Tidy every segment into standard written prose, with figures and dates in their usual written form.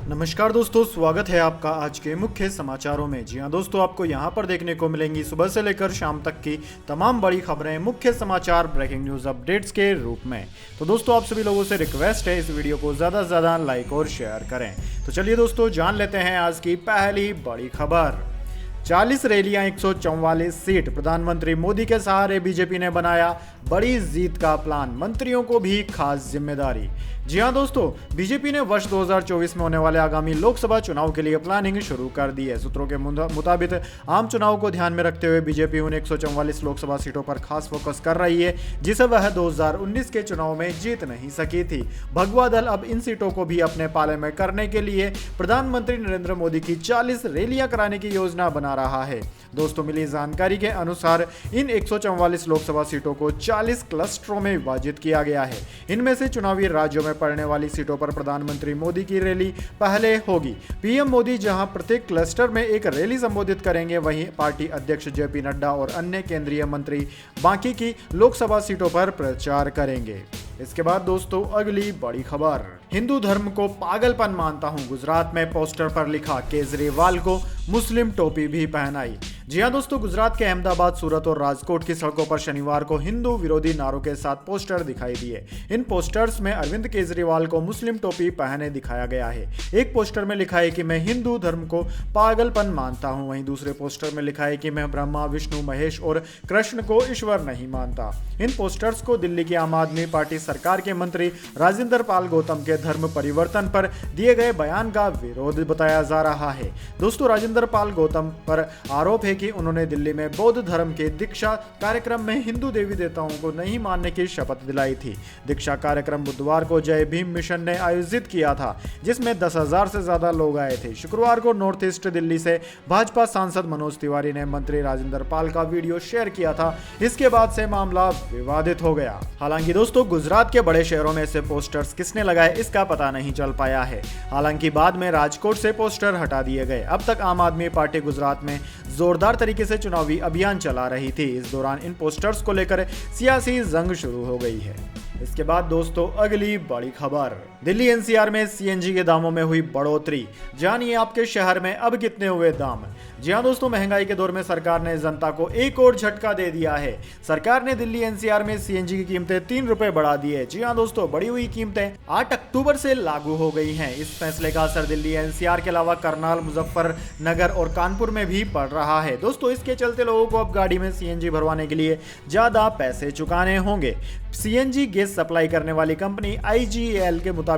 नमस्कार दोस्तों, स्वागत है आपका आज के मुख्य समाचारों में। जी हां दोस्तों, आपको यहां पर देखने को मिलेंगी सुबह से लेकर शाम तक की तमाम बड़ी खबरें, मुख्य समाचार, ब्रेकिंग न्यूज़ अपडेट्स के रूप में। तो दोस्तों, आप सभी लोगों से रिक्वेस्ट है इस वीडियो को ज़्यादा से ज़्यादा लाइक और शेयर करें। तो चलिए दोस्तों, जान लेते हैं आज की पहली बड़ी खबर। 40 रैलियां, 144 सीट, प्रधानमंत्री मोदी के सहारे बीजेपी ने बनाया बड़ी जीत का प्लान, मंत्रियों को भी खास जिम्मेदारी। जी हां दोस्तों, बीजेपी ने वर्ष 2024 में होने वाले आगामी लोकसभा चुनाव के लिए प्लानिंग शुरू कर दी है। सूत्रों के मुताबिक आम चुनाव को ध्यान में रखते हुए बीजेपी उन 144 लोकसभा सीटों पर खास फोकस कर रही है जिसे वह 2019 के चुनाव में जीत नहीं सकी थी। भगवा दल अब इन सीटों को भी अपने पाले में करने के लिए प्रधानमंत्री नरेंद्र मोदी की 40 रैलियां कराने की योजना बना रहा है। दोस्तों, मिली जानकारी के अनुसार इन 144 लोकसभा सीटों को 40 क्लस्टरों में विभाजित किया गया है। इनमें से चुनावी राज्यों में पड़ने वाली सीटों पर प्रधानमंत्री मोदी की रैली पहले होगी। पीएम मोदी जहां प्रत्येक क्लस्टर में एक रैली संबोधित करेंगे, वहीं पार्टी अध्यक्ष जेपी नड्डा और अन्य केंद्रीय मंत्री बाकी की लोकसभा सीटों पर प्रचार करेंगे। इसके बाद दोस्तों, अगली बड़ी खबर। हिंदू धर्म को पागलपन मानता हूं, गुजरात में पोस्टर पर लिखा, केजरीवाल को मुस्लिम टोपी भी पहनाई। जी हां दोस्तों, गुजरात के अहमदाबाद, सूरत और राजकोट की सड़कों पर शनिवार को हिंदू विरोधी नारों के साथ पोस्टर दिखाई दिए। इन पोस्टर्स में अरविंद केजरीवाल को मुस्लिम टोपी पहने दिखाया गया है। एक पोस्टर में लिखा है कि मैं हिंदू धर्म को पागलपन मानता हूं, वहीं दूसरे पोस्टर में लिखा है कि मैं ब्रह्मा, विष्णु, महेश और कृष्ण को ईश्वर नहीं मानता। इन पोस्टर्स को दिल्ली की आम आदमी पार्टी सरकार के मंत्री राजेंद्र पाल गौतम के धर्म परिवर्तन पर दिए गए बयान का विरोध बताया जा रहा है। दोस्तों, राजेंद्र पाल गौतम पर आरोप है कि उन्होंने दिल्ली में बौद्ध धर्म के दीक्षा कार्यक्रम में हिंदू देवी देवताओं को नहीं मानने की शपथ दिलाई थी। दीक्षा कार्यक्रम बुधवार को जय भीम मिशन ने आयोजित किया था, जिसमें 10,000 से ज्यादा लोग आए थे। शुक्रवार को नॉर्थ ईस्ट दिल्ली से भाजपा सांसद मनोज तिवारी ने मंत्री राजेंद्र पाल का वीडियो शेयर किया था। इसके बाद से मामला विवादित हो गया। हालांकि दोस्तों, गुजरात के बड़े शहरों में से पोस्टर्स किसने लगाए इसका पता नहीं चल पाया है। हालांकि बाद में राजकोट से पोस्टर हटा दिए गए। अब तक आम आदमी पार्टी गुजरात में जोरदार तरीके से चुनावी अभियान चला रही थी। इस दौरान इन पोस्टर्स को लेकर सियासी जंग शुरू हो गई है। इसके बाद दोस्तों, अगली बड़ी खबर। दिल्ली एनसीआर में सीएनजी के दामों में हुई बढ़ोतरी, जानिए आपके शहर में अब कितने हुए दाम। जी हां दोस्तों, महंगाई के दौर में सरकार ने जनता को एक और झटका दे दिया है। सरकार ने दिल्ली एनसीआर में सीएनजी की कीमतें 3 रुपए बढ़ा दी है। जी हां दोस्तों, बढ़ी हुई कीमतें 8 अक्टूबर से लागू हो गई हैं। इस फैसले का असर दिल्ली एनसीआर के अलावा करनाल, मुजफ्फरनगर और कानपुर में भी पड़ रहा है। दोस्तों, इसके चलते लोगों को अब गाड़ी में सीएनजी भरवाने के लिए ज्यादा पैसे चुकाने होंगे। सीएनजी गैस सप्लाई करने वाली कंपनी आईजीएल के मुताबिक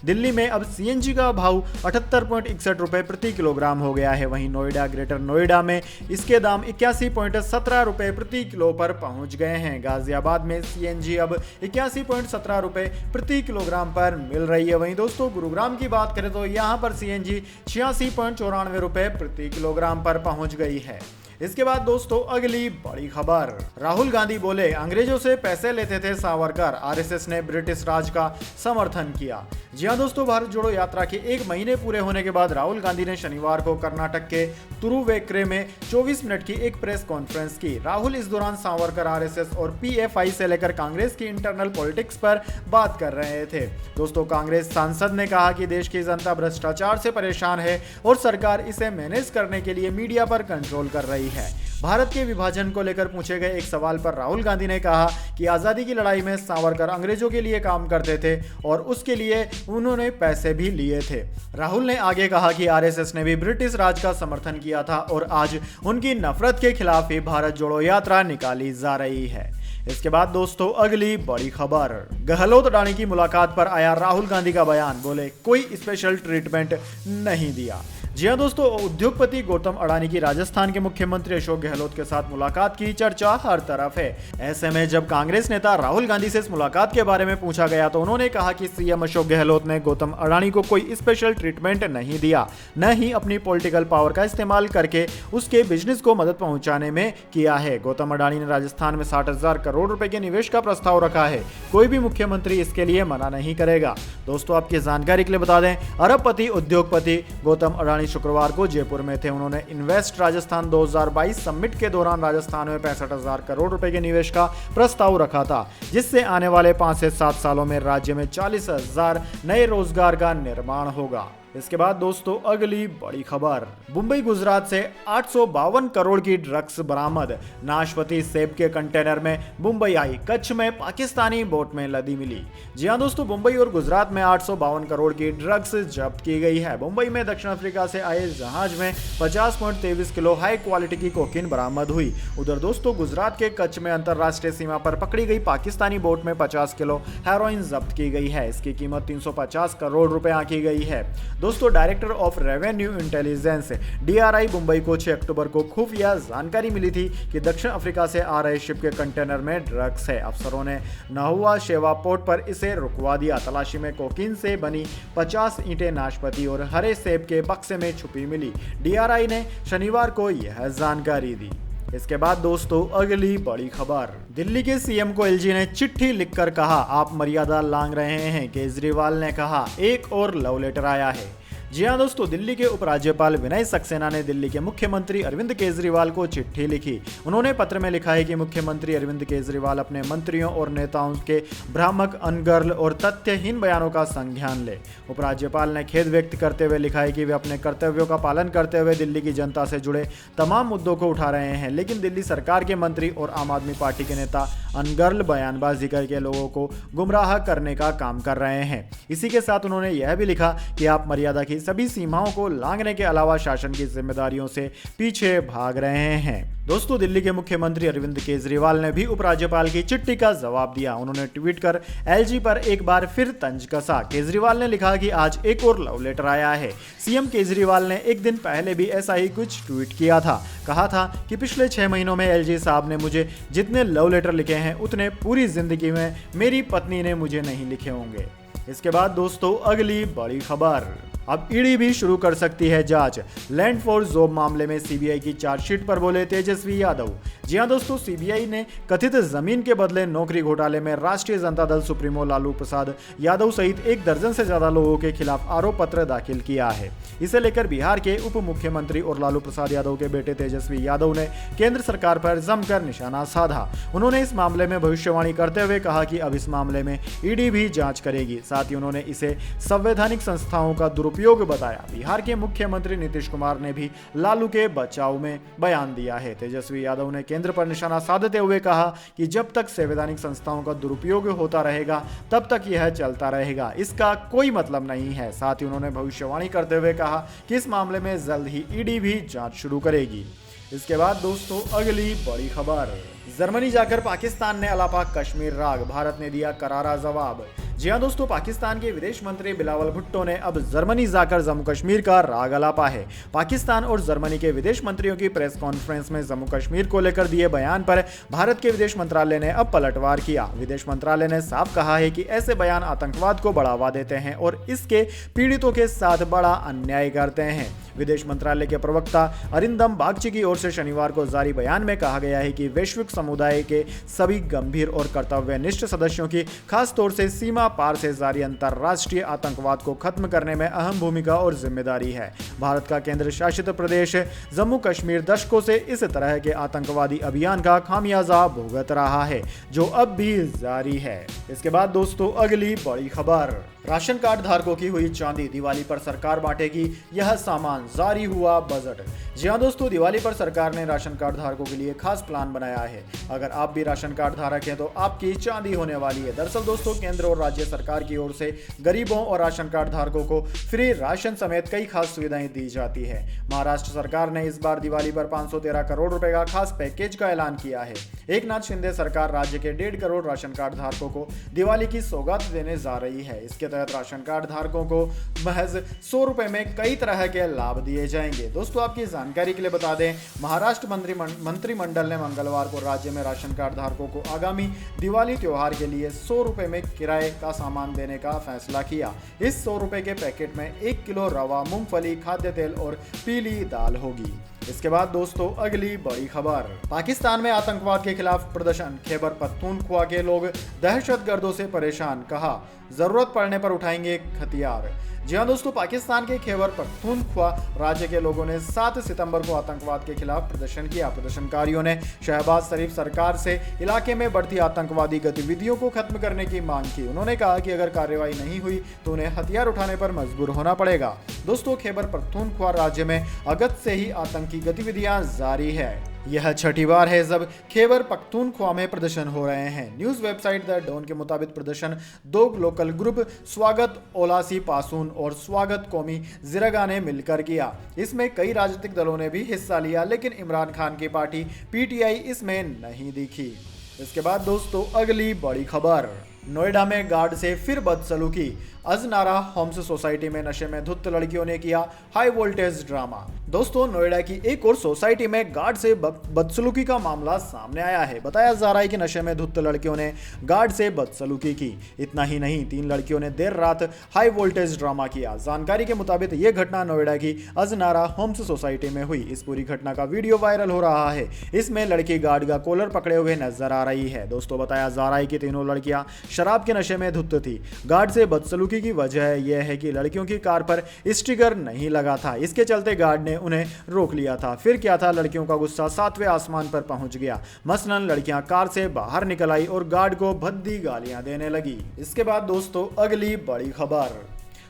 दिल्ली में अब सीएनजी का भाव 78.61 रुपए प्रति किलोग्राम हो गया है। वहीं नोएडा, ग्रेटर नोएडा में इसके दाम 81.17 रुपए प्रति किलो पर पहुंच गए हैं। गाजियाबाद में सीएनजी अब 81.17 रुपए प्रति किलोग्राम पर मिल रही है। वहीं दोस्तों, गुरुग्राम की बात करें तो यहां पर सीएनजी 86.94 रुपए प्रति किलोग्राम पर पहुंच गई है। इसके बाद दोस्तों, अगली बड़ी खबर। राहुल गांधी बोले, अंग्रेजों से पैसे लेते थे सावरकर, आरएसएस ने ब्रिटिश राज का समर्थन किया। जी हां दोस्तों, भारत जोड़ो यात्रा के 1 महीने पूरे होने के बाद राहुल गांधी ने शनिवार को कर्नाटक के तुरुवेक्रे में 24 मिनट की एक प्रेस कॉन्फ्रेंस की। राहुल इस दौरान सावरकर, आरएसएस और पीएफआई से लेकर कांग्रेस की इंटरनल पॉलिटिक्स पर बात कर रहे थे। दोस्तों, कांग्रेस सांसद ने कहा कि देश की जनता भ्रष्टाचार से परेशान है और सरकार इसे मैनेज करने के लिए मीडिया पर कंट्रोल कर रही है। भारत के विभाजन को लेकर पूछे गए एक सवाल पर राहुल गांधी ने कहा कि आजादी की लड़ाई में सावरकर अंग्रेजों के लिए काम करते थे और उसके लिए उन्होंने पैसे भी लिए थे। राहुल ने आगे कहा कि आरएसएस ने भी ब्रिटिश राज का समर्थन किया था और आज उनकी नफरत के खिलाफ ही भारत जोड़ो यात्रा निकाली जा रही है। इसके बाद दोस्तों, अगली बड़ी खबर। गहलोत अडानी की मुलाकात पर आया राहुल गांधी का बयान, बोले कोई स्पेशल ट्रीटमेंट नहीं दिया। जी हां दोस्तों, उद्योगपति गौतम अडानी की राजस्थान के मुख्यमंत्री अशोक गहलोत के साथ मुलाकात की चर्चा हर तरफ है। ऐसे में जब कांग्रेस नेता राहुल गांधी से इस मुलाकात के बारे में पूछा गया तो उन्होंने कहा कि सीएम अशोक गहलोत ने गौतम अडानी को कोई स्पेशल ट्रीटमेंट नहीं दिया, न ही अपनी पॉलिटिकल पावर का इस्तेमाल करके उसके बिजनेस को मदद पहुंचाने में किया है। गौतम अडानी ने राजस्थान में 60,000 करोड़ रुपए के निवेश का प्रस्ताव रखा है। कोई भी मुख्यमंत्री इसके लिए मना नहीं करेगा। दोस्तों, आपकी जानकारी के लिए बता दें, अरबपति उद्योगपति गौतम अडानी शुक्रवार को जयपुर में थे। उन्होंने इन्वेस्ट राजस्थान 2022 समिट के दौरान राजस्थान में 65,000 करोड़ रुपए के निवेश का प्रस्ताव रखा था, जिससे आने वाले 5 से 7 सालों में राज्य में 40,000 नए रोजगार का निर्माण होगा। इसके बाद दोस्तों अगली बड़ी खबर, मुंबई गुजरात से 852 करोड़ की ड्रग्स बरामद। नाशपाती सेब के कंटेनर में मुंबई आई, कच्छ में पाकिस्तानी बोट में लदी मिली। जी हां दोस्तों, मुंबई और गुजरात में 852 करोड़ की ड्रग्स जब्त की गई है। मुंबई में दक्षिण अफ्रीका से आए जहाज में 50.23 किलो हाई क्वालिटी की कोकीन बरामद हुई। उधर दोस्तों गुजरात के कच्छ में अंतरराष्ट्रीय सीमा पर पकड़ी गई पाकिस्तानी बोट में 50 किलो हेरोइन जब्त की गई है। इसकी कीमत 350 करोड़ रुपए आंकी गई है। दोस्तों director of revenue intelligence DRI Mumbai को 6 अक्टूबर को खुफिया जानकारी मिली थी कि दक्षिण अफ्रीका से आ रहे शिप के कंटेनर में ड्रग्स है। अफसरों ने नाहुआ शेवा पोर्ट पर इसे रुकवा दिया। तलाशी में कोकीन से बनी 50 ईंटें नाशपाती और हरे सेब के बक्से में छुपी मिली। DRI ने शनिवार को यह जानकारी दी। इसके बाद दोस्तों अगली बड़ी खबर, दिल्ली के CM को LG ने चिट्ठी लिखकर कहा आप मर्यादा लांघ रहे हैं। केजरीवाल ने कहा एक और लव लेटर आया है। जी हाँ दोस्तों, दिल्ली के उपराज्यपाल विनय सक्सेना ने दिल्ली के मुख्यमंत्री अरविंद केजरीवाल को चिट्ठी लिखी। उन्होंने पत्र में लिखा है कि मुख्यमंत्री अरविंद केजरीवाल अपने मंत्रियों और नेताओं के भ्रामक, अनगर्ल और तथ्यहीन बयानों का संज्ञान ले। उपराज्यपाल ने खेद व्यक्त करते हुए लिखा है कि वे अपने कर्तव्यों का पालन करते हुए दिल्ली की जनता से जुड़े तमाम मुद्दों को उठा रहे हैं, लेकिन दिल्ली सरकार के मंत्री और आम आदमी पार्टी के नेता अनगर्ल बयानबाजी करके लोगों को गुमराह करने का काम कर रहे हैं। इसी के साथ उन्होंने यह भी लिखा कि आप मर्यादा की सभी सीमाओं को लांघने के अलावा शासन की जिम्मेदारियों से पीछे भाग रहे हैं। दोस्तों दिल्ली के मुख्यमंत्री अरविंद केजरीवाल ने भी उपराज्यपाल की चिट्ठी का जवाब दिया। उन्होंने ट्वीट कर LG पर एक बार फिर तंज कसा। केजरीवाल ने लिखा कि आज एक और लव लेटर आया है। CM केजरीवाल ने एक दिन पहले भी ऐसा ही कुछ ट्वीट किया था। कहा था कि पिछले 6 महीनों में LG साहब ने मुझे जितने लव लेटर लिखे हैं उतने पूरी जिंदगी में मेरी पत्नी ने मुझे नहीं लिखे होंगे। इसके बाद दोस्तों अगली बड़ी खबर, अब ईडी भी शुरू कर सकती है जांच। लैंड फॉर जॉब मामले में CBI की चार्जशीट पर बोले तेजस्वी यादव। जी हां दोस्तों, CBI ने कथित जमीन के बदले नौकरी घोटाले में राष्ट्रीय जनता दल सुप्रीमो लालू प्रसाद यादव सहित 1 दर्जन से ज्यादा लोगों के खिलाफ आरोप पत्र दाखिल किया है। इसे लेकर बिहार के उप मुख्यमंत्री और लालू प्रसाद यादव के बेटे तेजस्वी यादव ने केंद्र सरकार पर जमकर निशाना साधा। उन्होंने इस मामले में भविष्यवाणी करते हुए कहा कि अब इस मामले में ईडी भी जांच करेगी। साथ ही उन्होंने इसे संवैधानिक संस्थाओं का दुरुपयोग बताया। बिहार के मुख्यमंत्री नीतीश कुमार ने भी लालू के बचाव में बयान दिया है। तेजस्वी यादव ने केंद्र पर निशाना साधते हुए कहा कि जब तक संवैधानिक संस्थाओं का दुरुपयोग होता रहेगा तब तक यह चलता रहेगा, इसका कोई मतलब नहीं है। साथ ही उन्होंने भविष्यवाणी करते हुए कहा कि इस मामले में जल्द ही ईडी भी जांच शुरू करेगी। इसके बाद दोस्तों अगली बड़ी खबर, जर्मनी जाकर पाकिस्तान ने अलापा कश्मीर राग, भारत ने दिया करारा जवाब। जी हां दोस्तों, पाकिस्तान के विदेश मंत्री बिलावल भुट्टो ने अब जर्मनी जाकर जम्मू कश्मीर का राग अलापा है। पाकिस्तान और जर्मनी के विदेश मंत्रियों की प्रेस कॉन्फ्रेंस में जम्मू कश्मीर को लेकर दिए बयान पर भारत के विदेश मंत्रालय ने अब पलटवार किया। विदेश मंत्रालय ने साफ कहा है कि ऐसे बयान आतंकवाद को बढ़ावा देते हैं और इसके पीड़ितों के साथ बड़ा अन्याय करते हैं। विदेश मंत्रालय के प्रवक्ता अरिंदम बागची की ओर से शनिवार को जारी बयान में कहा गया है कि वैश्विक समुदाय के सभी गंभीर और कर्तव्यनिष्ठ सदस्यों की खास तौर से सीमा पार से जारी अंतर्राष्ट्रीय आतंकवाद को खत्म करने में अहम भूमिका और जिम्मेदारी है। भारत का केंद्र शासित प्रदेश जम्मू कश्मीर दशकों से इस तरह के आतंकवादी अभियान का खामियाजा भुगत रहा है, जो अब भी जारी है। इसके बाद दोस्तों अगली बड़ी खबर, राशन कार्ड धारकों की हुई चांदी, दिवाली पर सरकार बांटेगी यह सामान, जारी हुआ बजट। जी हां दोस्तों, दिवाली पर सरकार ने राशन कार्ड धारकों के लिए खास प्लान बनाया है। अगर आप भी राशन कार्ड धारक हैं तो आपकी चांदी होने वाली है। दरअसल दोस्तों, केंद्र और राज्य सरकार की ओर से गरीबों और राशन कार्ड धारकों को फ्री राशन समेत कई खास सुविधाएं दी जाती है। महाराष्ट्र सरकार ने इस बार दिवाली पर 513 करोड़ रुपए का खास पैकेज का ऐलान किया है। एकनाथ शिंदे सरकार राज्य के 1.5 करोड़ राशन कार्ड धारकों को दिवाली की सौगात देने जा रही है। इसके तहत राशन कार्ड धारकों को महज 100 रुपए में कई तरह के लाभ दिए जाएंगे। दोस्तों आपकी जानकारी के लिए बता दें, महाराष्ट्र मंत्रिमंडल ने मंगलवार को राज्य में राशन कार्ड धारकों को आगामी दिवाली त्योहार के लिए 100 रुपए में किराए का सामान देने का फैसला किया। इस 100 रुपए के पैकेट में 1 किलो रवा, मूंगफली, खाद्य तेल और पीली दाल होगी। इसके बाद दोस्तों अगली बड़ी खबर, पाकिस्तान में आतंकवाद के खिलाफ प्रदर्शन, खैबर पख्तूनख्वा के लोग दहशतगर्दों से परेशान, कहा जरूरत पड़ने पर उठाएंगे हथियार। जी हाँ दोस्तों, पाकिस्तान के खैबर पख्तूनख्वा राज्य के लोगों ने 7 सितंबर को आतंकवाद के खिलाफ प्रदर्शन किया। प्रदर्शनकारियों ने शहबाज शरीफ सरकार से इलाके में बढ़ती आतंकवादी गतिविधियों को खत्म करने की मांग की। उन्होंने कहा कि अगर कार्रवाई नहीं हुई तो उन्हें हथियार उठाने पर मजबूर होना पड़ेगा। दोस्तों, खैबर पख्तूनख्वा राज्य में अगस्त से ही आतंकी गतिविधियां जारी है। यह छठी बार है जब खैबर पख्तूनख्वा में प्रदर्शन हो रहे हैं। न्यूज वेबसाइट द डॉन के मुताबिक प्रदर्शन 2 लोकल ग्रुप स्वागत ओलासी पासून और स्वागत कौमी जिरगा ने मिलकर किया। इसमें कई राजनीतिक दलों ने भी हिस्सा लिया, लेकिन इमरान खान की पार्टी पीटीआई इसमें नहीं दिखी। इसके बाद दोस्तों अगली बड़ी खबर, नोएडा में गार्ड से फिर बदसलूकी। अजनारा होम्स सोसाइटी में नशे में धुत लड़कियों ने किया हाई वोल्टेज ड्रामा। दोस्तों, नोएडा की एक और सोसाइटी में गार्ड से बदसलूकी का मामला सामने आया है। बताया जा रहा है कि नशे में धुत लड़कियों ने गार्ड से बदसलूकी की। इतना ही नहीं, 3 लड़कियों ने देर रात हाई वोल्टेज ड्रामा किया। जानकारी के मुताबिक ये घटना नोएडा की अजनारा होम्स सोसाइटी में हुई। इस पूरी घटना का वीडियो वायरल हो रहा है। इसमें लड़की गार्ड का कॉलर पकड़े हुए नजर आ रही है। दोस्तों, बताया जा रहा है कि तीनों लड़कियां शराब के नशे में धुत थी। गार्ड से बदसलूकी की वजह यह है कि लड़कियों की कार पर स्टिकर नहीं लगा था। इसके चलते गार्ड ने उन्हें रोक लिया था। फिर क्या था, लड़कियों का गुस्सा 7वें आसमान पर पहुंच गया। मसलन लड़कियां कार से बाहर निकल आई और गार्ड को भद्दी गालियां देने लगी। इसके बाद दोस्तों अगली बड़ी खबर,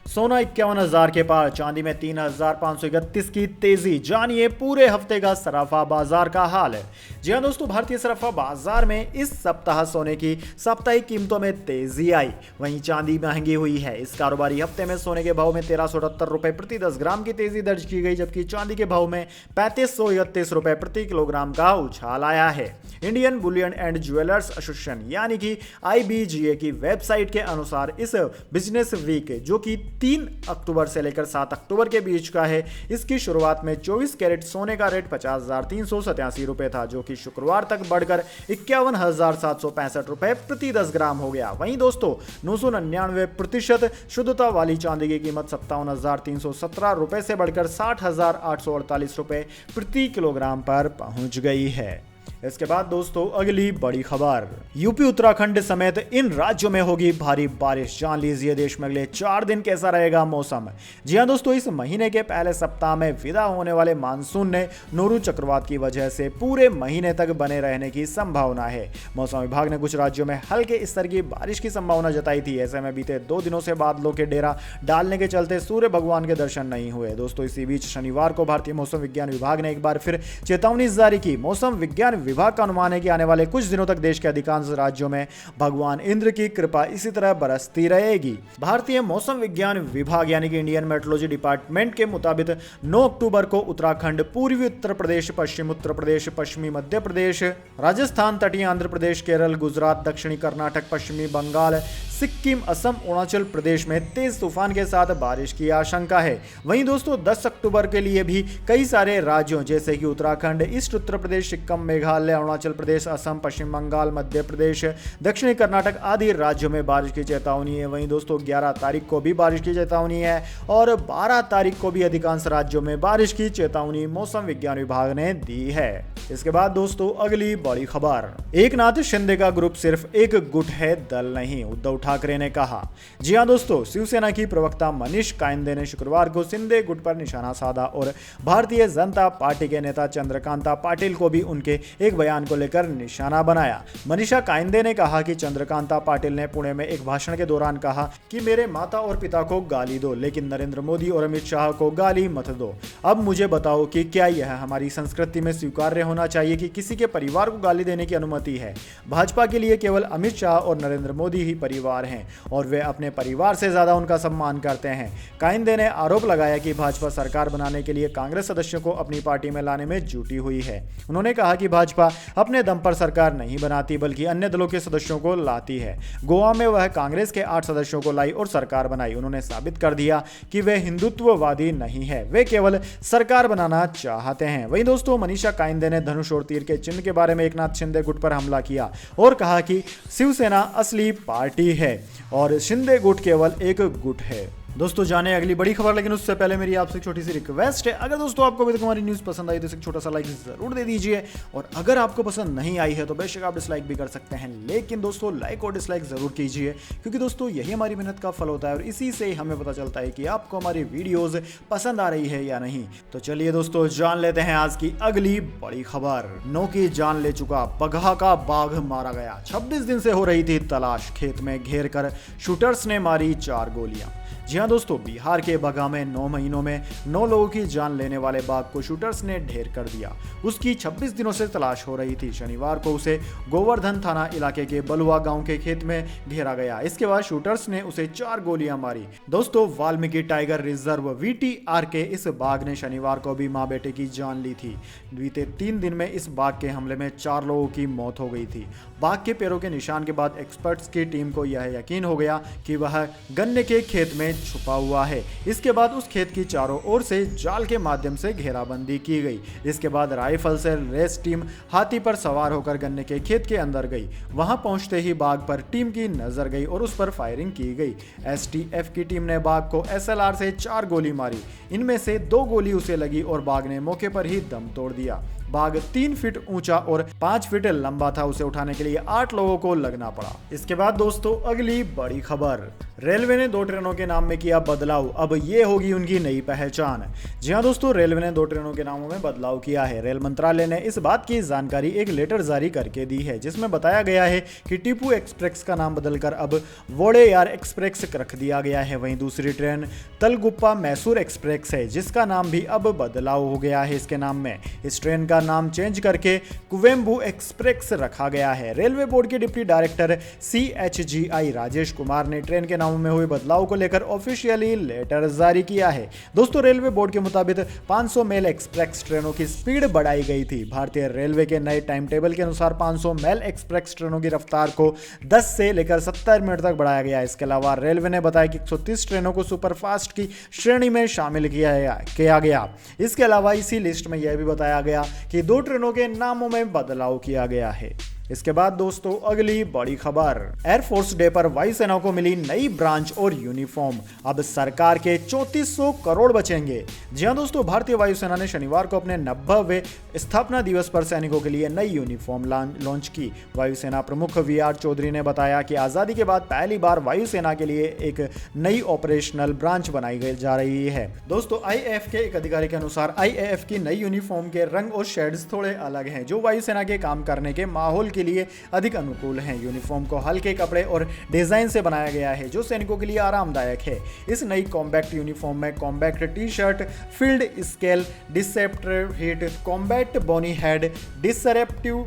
सोना 51,000 के पार, चांदी में 3,531 की तेजी। जानिए पूरे हफ्ते का सराफा बाजार का हाल है। जी हाँ दोस्तों, भारतीय सराफा बाजार में इस सप्ताह सोने की साप्ताहिक कीमतों में तेजी आई। वहीं चांदी महंगी हुई है। इस कारोबारी हफ्ते में सोने के भाव में 1378 रुपए प्रति 10 ग्राम की तेजी दर्ज की गई, जबकि चांदी के भाव में 3531 रुपए प्रति किलोग्राम का उछाल आया है। Indian Boolean and jewellers association यानी कि IBGA की वेबसाइट के अनुसार इस बिजनेस वीक, जो कि 3 अक्टूबर से लेकर 7 अक्टूबर के बीच का है, इसकी शुरुआत में 24 कैरेट सोने का रेट 50,387 रुपए था, जो कि शुक्रवार तक बढ़कर 51,765 रुपए प्रति 10 ग्राम हो गया। वहीं दोस्तों 999% शुद्धता वाली चांदी की कीमत 57,317 रुपए से बढ़कर 60,848 रुपए प्रति किलोग्राम पर पहुंच गई है। इसके बाद दोस्तों अगली बड़ी खबर, यूपी उत्तराखंड समेत इन राज्यों में होगी भारी बारिश। जान लीजिए देश में अगले 4 दिन कैसा रहेगा मौसम। जी हां दोस्तों, इस महीने के पहले सप्ताह में विदा होने वाले मानसून ने नोरू चक्रवात की वजह से पूरे महीने तक बने रहने की संभावना है। मौसम विभाग ने कुछ राज्यों में हल्के स्तर की बारिश की संभावना जताई थी। ऐसे में बीते 2 दिनों से बादलों के डेरा डालने के चलते सूर्य भगवान के दर्शन नहीं हुए। दोस्तों, इसी बीच शनिवार को भारतीय मौसम विज्ञान विभाग ने एक बार फिर चेतावनी जारी की। मौसम विज्ञान विभाग का अनुमान है कि आने वाले कुछ दिनों तक देश के अधिकांश राज्यों में भगवान इंद्र की कृपा इसी तरह बरसती रहेगी। भारतीय मौसम विज्ञान विभाग यानी कि इंडियन मेट्रोलॉजी डिपार्टमेंट के मुताबिक 9 अक्टूबर को उत्तराखंड, पूर्वी उत्तर प्रदेश, पश्चिम उत्तर प्रदेश, पश्चिमी मध्य प्रदेश, राजस्थान, तटीय आंध्र प्रदेश, केरल, गुजरात, दक्षिणी कर्नाटक, पश्चिमी बंगाल, सिक्किम, असम, अरुणाचल प्रदेश में तेज तूफान के साथ बारिश की आशंका है। वहीं दोस्तों 10 अक्टूबर के लिए भी कई सारे राज्यों जैसे कि उत्तराखंड, ईस्ट उत्तर प्रदेश, सिक्किम, मेघालय, अरुणाचल प्रदेश, असम, पश्चिम बंगाल, मध्य प्रदेश, दक्षिणी कर्नाटक आदि राज्यों में बारिश की चेतावनी है। वहीं दोस्तों 11 तारीख को भी बारिश की चेतावनी है और 12 तारीख को भी अधिकांश राज्यों में बारिश की चेतावनी मौसम विज्ञान विभाग ने दी है। इसके बाद दोस्तों अगली बड़ी खबर, एकनाथ शिंदे का ग्रुप सिर्फ एक गुट है, दल नहीं, उद्धव ठाकरे ने कहा। जी हां दोस्तों, शिवसेना की प्रवक्ता मनीष कायंदे ने शुक्रवार को शिंदे गुट पर निशाना साधा और भारतीय जनता पार्टी के नेता चंद्रकांता पाटिल को भी उनके एक बयान को लेकर निशाना बनाया। मनीषा कायंदे ने कहा कि चंद्रकांता पाटिल ने पुणे में एक भाषण के दौरान कहा कि मेरे माता और पिता को गाली दो, लेकिन नरेंद्र मोदी और अमित शाह को गाली मत दो। अब मुझे बताओ कि क्या यह हमारी संस्कृति में स्वीकार्य होना चाहिए कि किसी के परिवार को गाली देने की अनुमति है? भाजपा के लिए केवल अमित शाह और नरेंद्र मोदी ही परिवार हैं और वे अपने परिवार से ज्यादा उनका सम्मान करते हैं। कायंदे ने आरोप लगाया कि भाजपा सरकार बनाने के लिए कांग्रेस सदस्यों को अपनी पार्टी में लाने में जुटी हुई है। उन्होंने कहा कि भाजपा अपने दम पर सरकार नहीं बनाती बल्कि अन्य दलों के सदस्यों को लाती है। गोवा में वह कांग्रेस के 8 सदस्यों को लाई और सरकार बनाई। उन्होंने साबित कर दिया कि वे हिंदुत्ववादी नहीं है, वे केवल सरकार बनाना चाहते हैं। वहीं दोस्तों मनीषा कायंदे ने धनुष और तीर के चिन्ह के बारे में एकनाथ शिंदे गुट पर हमला किया और कहा कि शिवसेना असली पार्टी है और शिंदे गुट केवल एक गुट है। दोस्तों जाने अगली बड़ी खबर, लेकिन उससे पहले मेरी आपसे छोटी सी रिक्वेस्ट है, अगर दोस्तों आपको अभी तक हमारी न्यूज़ पसंद आई तो एक छोटा सा लाइक जरूर दे दीजिए, और अगर आपको पसंद नहीं आई है तो बेशक आप डिसलाइक भी कर सकते हैं, लेकिन दोस्तों लाइक और डिसलाइक जरूर कीजिए, क्योंकि दोस्तों यही हमारी मेहनत का फल होता है और इसी से हमें पता चलता है कि आपको हमारी वीडियोस पसंद आ रही है या नहीं। तो चलिए दोस्तों जान लेते हैं आज की अगली बड़ी खबर। नौ की जान ले चुका बगहा का बाघ मारा गया, 26 दिन से हो रही थी तलाश, खेत में घेर कर शूटर्स ने मारी 4 गोलियां। जी हाँ दोस्तों, बिहार के बगहा में 9 महीनों में 9 लोगों की जान लेने वाले बाघ को शूटर्स ने ढेर कर दिया। उसकी 26 दिनों से तलाश हो रही थी। शनिवार को उसे गोवर्धन थाना इलाके के बलुआ गांव के खेत में घेरा गया। इसके बाद शूटर्स ने उसे 4 गोलियां मारी। दोस्तों वाल्मीकि टाइगर रिजर्व VTR के इस बाघ ने शनिवार को भी मां बेटे की जान ली थी। बीते 3 दिन में इस बाघ के हमले में 4 लोगों की मौत हो गई थी। बाघ के पैरों के निशान के बाद एक्सपर्ट्स की टीम को यह यकीन हो गया कि वह गन्ने के खेत में छुपा हुआ है। इसके बाद उस खेत की चारों ओर से जाल के माध्यम से घेराबंदी की गई। इसके बाद राइफल से लैस टीम हाथी पर सवार होकर गन्ने के खेत के अंदर गई। वहां पहुंचते ही बाघ पर टीम की नजर गई और उस पर फायरिंग की गई। STF की टीम ने बाघ को SLR से 4 गोली मारी। इनमें से 2 गोली उसे लगी और बाघ ने मौके पर ही दम तोड़ दिया। बाघ 3 फीट ऊंचा और 5 फीट लंबा था। उसे उठाने के लिए 8 लोगों को लगना पड़ा। इसके बाद दोस्तों अगली बड़ी खबर, रेलवे ने 2 ट्रेनों के नाम में किया बदलाव, अब ये होगी उनकी नई पहचान। जी हां दोस्तों, रेलवे ने 2 ट्रेनों के नामों में बदलाव किया है। रेल मंत्रालय ने इस बात की जानकारी एक लेटर जारी करके दी है, जिसमें बताया गया है कि टीपू एक्सप्रेस का नाम बदलकर अब वोडेयार एक्सप्रेस रख दिया गया है। वहीं दूसरी ट्रेन तलगुप्पा मैसूर एक्सप्रेस है, जिसका नाम भी अब बदलाव हो गया है इसके नाम में। इस ट्रेन का नाम चेंज करके कुवेम्बु एक्सप्रेस रखा गया है। रेलवे बोर्ड के deputy director CHGI Rajesh Kumar ने ट्रेन के नामों में हुए बदलाव को लेकर ऑफिशियली लेटर जारी किया है। दोस्तों रेलवे बोर्ड के मुताबिक 500 मेल एक्सप्रेस ट्रेनों की स्पीड बढ़ाई गई थी। भारतीय रेलवे के नए टाइम टेबल के अनुसार 500 मेल एक्सप्रेस ट्रेनों की रफ्तार को 10 से लेकर 70 मिनट तक बढ़ाया गया। इसके अलावा रेलवे ने बताया कि 130 ट्रेनों को सुपरफास्ट की श्रेणी में शामिल किया गया। इसके अलावा इसी लिस्ट में यह भी बताया गया कि 2 ट्रेनों के नामों में बदलाव किया गया है। इसके बाद दोस्तों अगली बड़ी खबर, एयरफोर्स डे पर वायुसेना को मिली नई ब्रांच और यूनिफॉर्म, अब सरकार के 3400 करोड़ बचेंगे। जी हां दोस्तों, भारतीय वायुसेना ने शनिवार को अपने 90वें स्थापना दिवस पर सैनिकों के लिए नई यूनिफॉर्म लॉन्च की। वायुसेना प्रमुख VR चौधरी ने बताया कि आजादी के बाद पहली बार वायुसेना के लिए एक नई ऑपरेशनल ब्रांच बनाई जा रही है। दोस्तों IAF के एक अधिकारी के अनुसार IAF की नई यूनिफॉर्म के रंग और शेड्स थोड़े अलग हैं, जो वायुसेना के काम करने के माहौल के लिए अधिक अनुकूल हैं। यूनिफॉर्म को हल्के कपड़े और डिजाइन से बनाया गया है, जो सैनिकों के लिए आरामदायक है। इस नई कॉम्बैक्ट यूनिफॉर्म में combat T-shirt, field scale, deceptive hit, combat boonie head, disruptive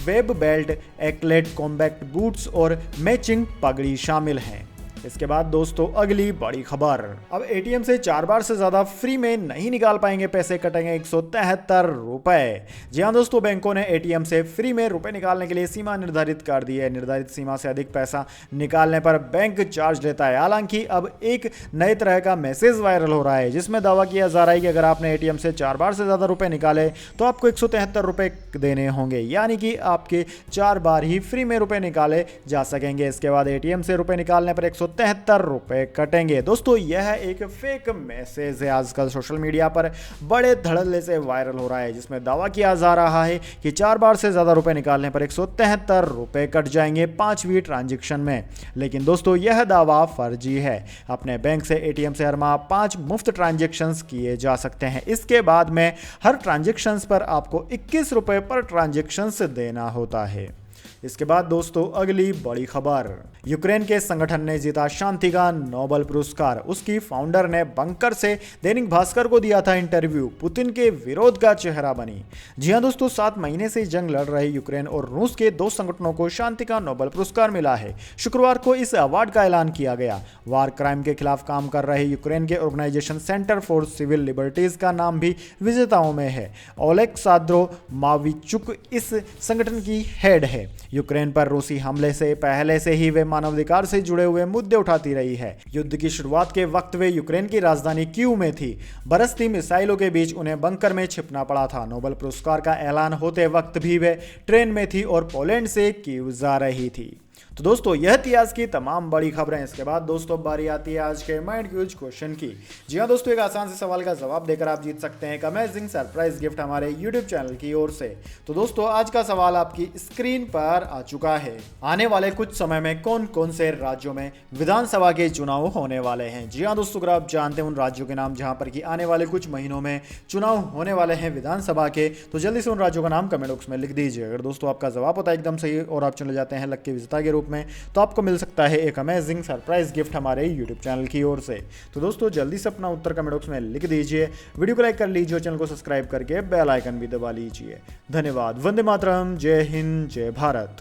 web belt, एक्लेट कॉम्बैक्ट बूट्स और मैचिंग पगड़ी शामिल हैं। इसके बाद दोस्तों अगली बड़ी खबर, अब ATM से 4 बार से ज्यादा फ्री में नहीं निकाल पाएंगे, पैसे कटेंगे 173 रुपए। जी हाँ दोस्तों, बैंकों ने ATM से फ्री में रुपए निकालने के लिए सीमा निर्धारित कर दी है। निर्धारित सीमा से अधिक पैसा निकालने पर बैंक चार्ज लेता है। हालांकि अब एक नए तरह का मैसेज वायरल हो रहा है, जिसमें दावा किया जा रहा है कि अगर आपने ATM से 4 बार से ज्यादा रुपए निकाले तो आपको 173 रुपए देने होंगे, यानी कि आपके 4 बार ही फ्री में रुपए निकाले जा सकेंगे। इसके बाद ATM से रुपए निकालने पर 173 रुपए कटेंगे। दोस्तों यह एक फेक मैसेज है, आजकल सोशल मीडिया पर बड़े धड़ल्ले से वायरल हो रहा है, जिसमें दावा किया जा रहा है कि 4 बार से ज्यादा रुपए निकालने पर 173 रुपए कट जाएंगे 5वीं ट्रांजैक्शन में। लेकिन दोस्तों यह दावा फर्जी है। अपने बैंक से ATM से हर माह 5 मुफ्त ट्रांजैक्शंस किए जा सकते हैं। इसके बाद में हर ट्रांजैक्शंस पर आपको 21 रुपए पर ट्रांजैक्शंस देना होता है। इसके बाद दोस्तों अगली बड़ी खबर, यूक्रेन के संगठन ने जीता शांति का नोबेल पुरस्कार। उसकी फाउंडर ने बंकर से दैनिक भास्कर को दिया था इंटरव्यू, पुतिन के विरोध का चेहरा बनी। जी हां दोस्तों, 7 महीने से जंग लड़ रहे यूक्रेन और रूस के 2 संगठनों को शांति का नोबेल पुरस्कार मिला है। शुक्रवार को इस अवार्ड का ऐलान किया गया। वार क्राइम के खिलाफ काम कर रहे यूक्रेन के organisation centre for civil liberties का नाम भी विजेताओं में है। ओलेक्सांद्रो माविचुक इस संगठन की हेड है। यूक्रेन पर रूसी हमले से पहले से ही वे मानवाधिकार से जुड़े हुए मुद्दे उठाती रही है। युद्ध की शुरुआत के वक्त वे यूक्रेन की राजधानी कीव में थी। बरसती मिसाइलों के बीच उन्हें बंकर में छिपना पड़ा था। नोबेल पुरस्कार का ऐलान होते वक्त भी वे ट्रेन में थी और पोलैंड से कीव जा रही थी। तो दोस्तों यह थी आज की तमाम बड़ी खबरें। इसके बाद दोस्तों बारी आती है आज के माइंड क्यूज क्वेश्चन की। जी हाँ दोस्तों, एक आसान से सवाल का जवाब देकर आप जीत सकते हैं एक अमेजिंग सरप्राइज गिफ्ट हमारे यूट्यूब चैनल की ओर से। तो दोस्तों आज का सवाल आपकी स्क्रीन पर आ चुका है। आने वाले कुछ समय में कौन कौन से राज्यों में विधानसभा के चुनाव होने वाले हैं? जी हाँ दोस्तों, अगर आप जानते हैं उन राज्यों के नाम जहां पर कि आने वाले कुछ महीनों में चुनाव होने वाले हैं विधानसभा के, तो जल्दी से उन राज्यों का नाम कमेंट बॉक्स में लिख दीजिए। अगर दोस्तों आपका जवाब होता है एकदम सही और आप चले जाते हैं लक्की विजेता के रूप में, तो आपको मिल सकता है एक अमेजिंग सरप्राइज गिफ्ट हमारे यूट्यूब चैनल की ओर से। तो दोस्तों जल्दी से अपना उत्तर कमेंट बॉक्स में लिख दीजिए, वीडियो को लाइक कर लीजिए और चैनल को सब्सक्राइब करके बेल आइकन भी दबा लीजिए। धन्यवाद। वंदे मातरम। जय हिंद, जय भारत।